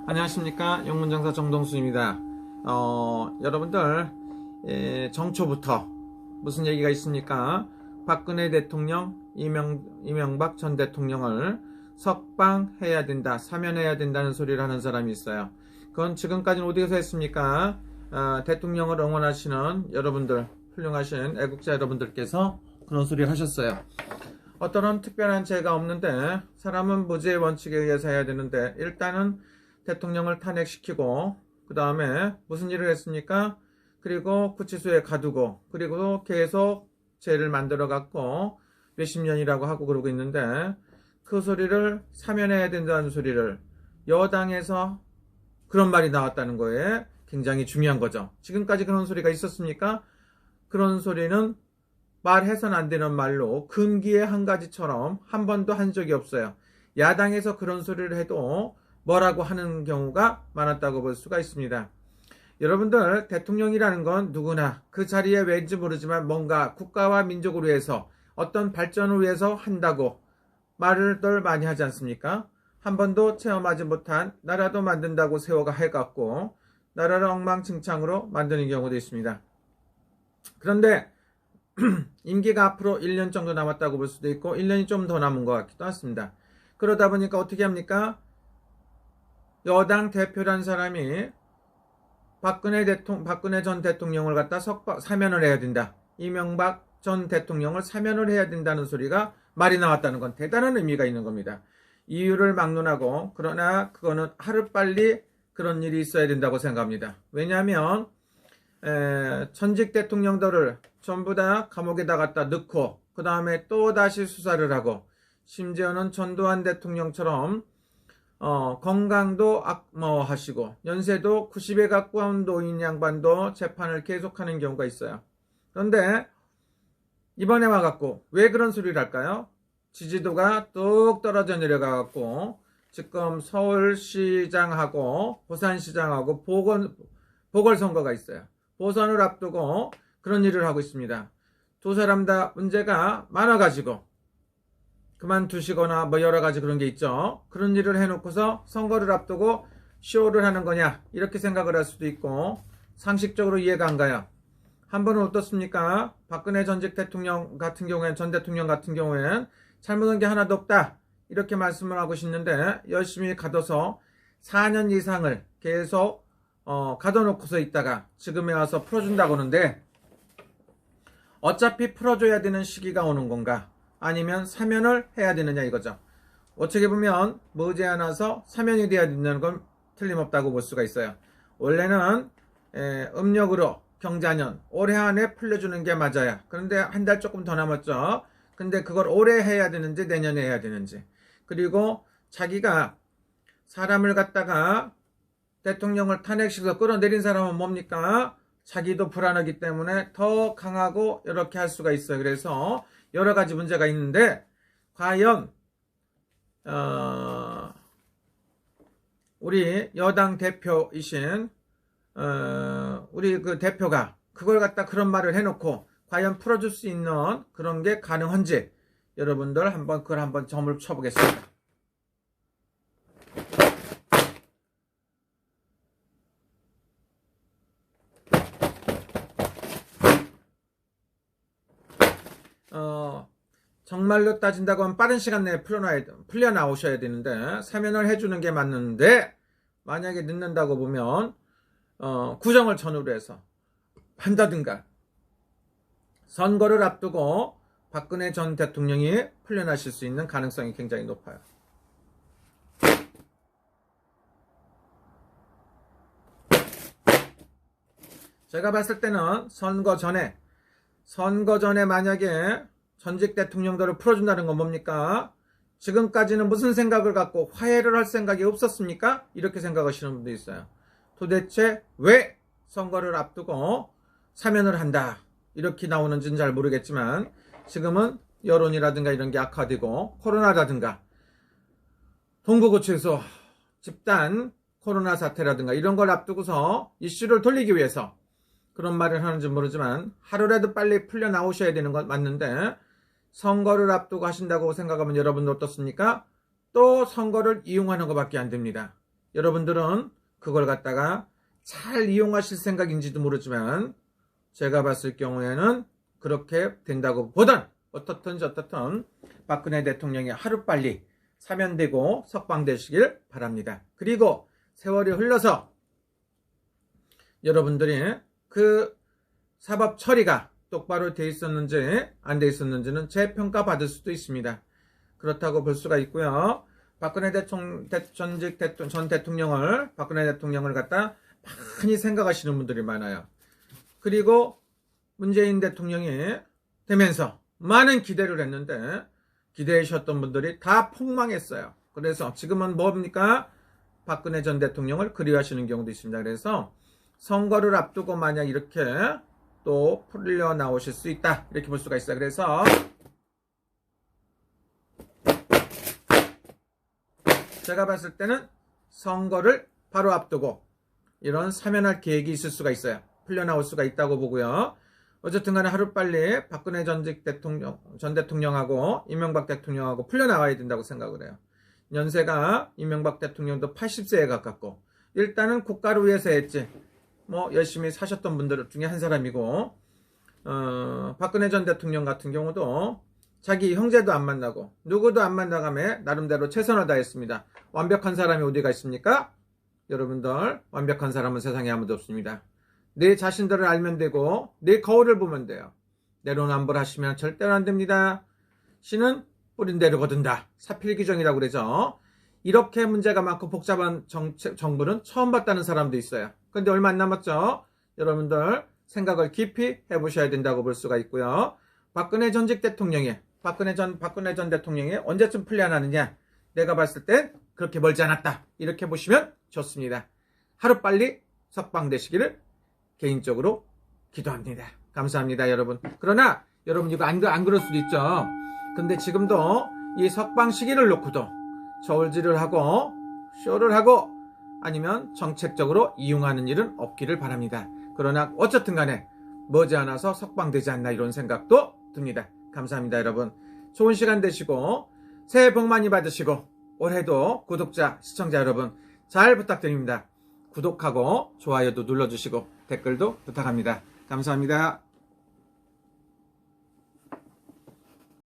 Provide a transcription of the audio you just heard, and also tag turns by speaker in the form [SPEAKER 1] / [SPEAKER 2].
[SPEAKER 1] 안녕하십니까, 영문장사 정동수입니다. 여러분들 정초부터 무슨 얘기가 있습니까? 박근혜 대통령, 이명박 전 대통령을 석방해야 된다, 사면해야 된다는 소리를 하는 사람이 있어요. 그건 지금까지는 어디에서 했습니까? 대통령을 응원하시는 여러분들, 훌륭하신 애국자 여러분들께서 그런 소리를 하셨어요. 어떠한 특별한 죄가 없는데 사람은 무죄의 원칙에 의해서 해야 되는데, 일단은 대통령을 탄핵시키고 그 다음에 무슨 일을 했습니까? 그리고 구치소에 가두고 그리고 계속 죄를 만들어 갖고 몇십 년이라고 하고 그러고 있는데, 그 소리를 사면해야 된다는 소리를 여당에서 그런 말이 나왔다는 거에 굉장히 중요한 거죠. 지금까지 그런 소리가 있었습니까? 그런 소리는 말해서는 안 되는 말로 금기의 한 가지처럼 한 번도 한 적이 없어요. 야당에서 그런 소리를 해도 뭐라고 하는 경우가 많았다고 볼 수가 있습니다. 여러분들, 대통령이라는 건 누구나 그 자리에 왠지 모르지만 뭔가 국가와 민족을 위해서 어떤 발전을 위해서 한다고 말을 많이 하지 않습니까? 한 번도 체험하지 못한 나라도 만든다고 세워가 해갖고 나라를 엉망진창으로 만드는 경우도 있습니다. 그런데 임기가 앞으로 1년 정도 남았다고 볼 수도 있고 1년이 좀 더 남은 것 같기도 합니다. 그러다 보니까 어떻게 합니까? 여당 대표란 사람이 박근혜 전 대통령을 갖다 사면을 해야 된다, 이명박 전 대통령을 사면을 해야 된다는 소리가 말이 나왔다는 건 대단한 의미가 있는 겁니다. 이유를 막론하고, 그러나 그거는 하루빨리 그런 일이 있어야 된다고 생각합니다. 왜냐하면 전직 대통령들을 전부 다 감옥에다 갖다 넣고 그 다음에 또 다시 수사를 하고, 심지어는 전두환 대통령처럼 건강도 악화하시고 연세도 90에 가까운 노인 양반도 재판을 계속하는 경우가 있어요. 그런데 이번에 와갖고 왜 그런 소리를 할까요? 지지도가 뚝 떨어져 내려가갖고 지금 서울시장하고 부산시장하고 보궐선거가 있어요. 보선을 앞두고 그런 일을 하고 있습니다. 두 사람 다 문제가 많아가지고 그만두시거나 뭐 여러가지 그런 게 있죠. 그런 일을 해놓고서 선거를 앞두고 쇼를 하는 거냐, 이렇게 생각을 할 수도 있고, 상식적으로 이해가 안 가요. 한 번은 어떻습니까? 박근혜 전 대통령 같은 경우엔 잘못한 게 하나도 없다, 이렇게 말씀을 하고 싶는데 열심히 가둬서 4년 이상을 계속 가둬놓고서 있다가 지금에 와서 풀어준다고 하는데, 어차피 풀어줘야 되는 시기가 오는 건가, 아니면 사면을 해야 되느냐 이거죠. 어떻게 보면 머지않아서 사면이 돼야 된다는 건 틀림없다고 볼 수가 있어요. 원래는 음력으로 경자년 올해 안에 풀려주는 게 맞아요. 그런데 한 달 조금 더 남았죠. 근데 그걸 올해 해야 되는지 내년에 해야 되는지, 그리고 자기가 사람을 갖다가 대통령을 탄핵시켜서 끌어내린 사람은 뭡니까? 자기도 불안하기 때문에 더 강하고 이렇게 할 수가 있어요. 그래서 여러 가지 문제가 있는데, 과연 우리 여당 대표이신 우리 그 대표가 그걸 갖다 그런 말을 해놓고 과연 풀어줄 수 있는 그런 게 가능한지, 여러분들 그걸 한번 점을 쳐보겠습니다. 정말로 따진다고 하면 빠른 시간 내에 풀려 나오셔야 되는데 사면을 해주는 게 맞는데, 만약에 늦는다고 보면 구정을 전후로 해서 한다든가, 선거를 앞두고 박근혜 전 대통령이 풀려나실 수 있는 가능성이 굉장히 높아요. 제가 봤을 때는 선거 전에 만약에 전직 대통령들을 풀어준다는 건 뭡니까? 지금까지는 무슨 생각을 갖고 화해를 할 생각이 없었습니까? 이렇게 생각하시는 분도 있어요. 도대체 왜 선거를 앞두고 사면을 한다, 이렇게 나오는지는 잘 모르겠지만, 지금은 여론이라든가 이런 게 악화되고 코로나라든가 동부구치소 집단 코로나 사태라든가 이런 걸 앞두고서 이슈를 돌리기 위해서 그런 말을 하는지 모르지만, 하루라도 빨리 풀려 나오셔야 되는 건 맞는데, 선거를 앞두고 하신다고 생각하면 여러분 어떻습니까? 또 선거를 이용하는 것밖에 안 됩니다. 여러분들은 그걸 갖다가 잘 이용하실 생각인지도 모르지만 제가 봤을 경우에는 그렇게 된다고 보던 어떻든 박근혜 대통령이 하루빨리 사면되고 석방되시길 바랍니다. 그리고 세월이 흘러서 여러분들이 그 사법 처리가 똑바로 돼 있었는지 안 돼 있었는지는 재평가 받을 수도 있습니다. 그렇다고 볼 수가 있고요. 박근혜 전 대통령을 박근혜 대통령을 갖다 많이 생각하시는 분들이 많아요. 그리고 문재인 대통령이 되면서 많은 기대를 했는데 기대하셨던 분들이 다 폭망했어요. 그래서 지금은 뭡니까? 박근혜 전 대통령을 그리워하시는 경우도 있습니다. 그래서 선거를 앞두고 만약 이렇게 또 풀려 나오실 수 있다 이렇게 볼 수가 있어요. 그래서 제가 봤을 때는 선거를 바로 앞두고 이런 사면할 계획이 있을 수가 있어요. 풀려 나올 수가 있다고 보고요. 어쨌든 간에 하루빨리 박근혜 전 대통령하고 이명박 대통령하고 풀려 나와야 된다고 생각을 해요. 연세가 이명박 대통령도 80세에 가깝고 일단은 국가를 위해서 했지 열심히 사셨던 분들 중에 한 사람이고 박근혜 전 대통령 같은 경우도 자기 형제도 안 만나고 누구도 안 만나가며 나름대로 최선을 다했습니다. 완벽한 사람이 어디가 있습니까? 여러분들 완벽한 사람은 세상에 아무도 없습니다. 내 자신들을 알면 되고 내 거울을 보면 돼요. 내로남불하시면 절대로 안 됩니다. 신은 뿌린 대로 거둔다. 사필귀정이라고 그러죠. 이렇게 문제가 많고 복잡한 정부는 처음 봤다는 사람도 있어요. 근데 얼마 안 남았죠. 여러분들 생각을 깊이 해보셔야 된다고 볼 수가 있고요. 박근혜 전 대통령이 언제쯤 풀려나느냐? 내가 봤을 땐 그렇게 멀지 않았다. 이렇게 보시면 좋습니다. 하루빨리 석방되시기를 개인적으로 기도합니다. 감사합니다, 여러분. 그러나 여러분 이거 안 그럴 수도 있죠. 근데 지금도 이 석방 시기를 놓고도 저울질을 하고 쇼를 하고 아니면 정책적으로 이용하는 일은 없기를 바랍니다. 그러나 어쨌든 간에 머지않아서 석방되지 않나 이런 생각도 듭니다. 감사합니다, 여러분. 좋은 시간 되시고 새해 복 많이 받으시고 올해도 구독자, 시청자 여러분 잘 부탁드립니다. 구독하고 좋아요도 눌러주시고 댓글도 부탁합니다. 감사합니다.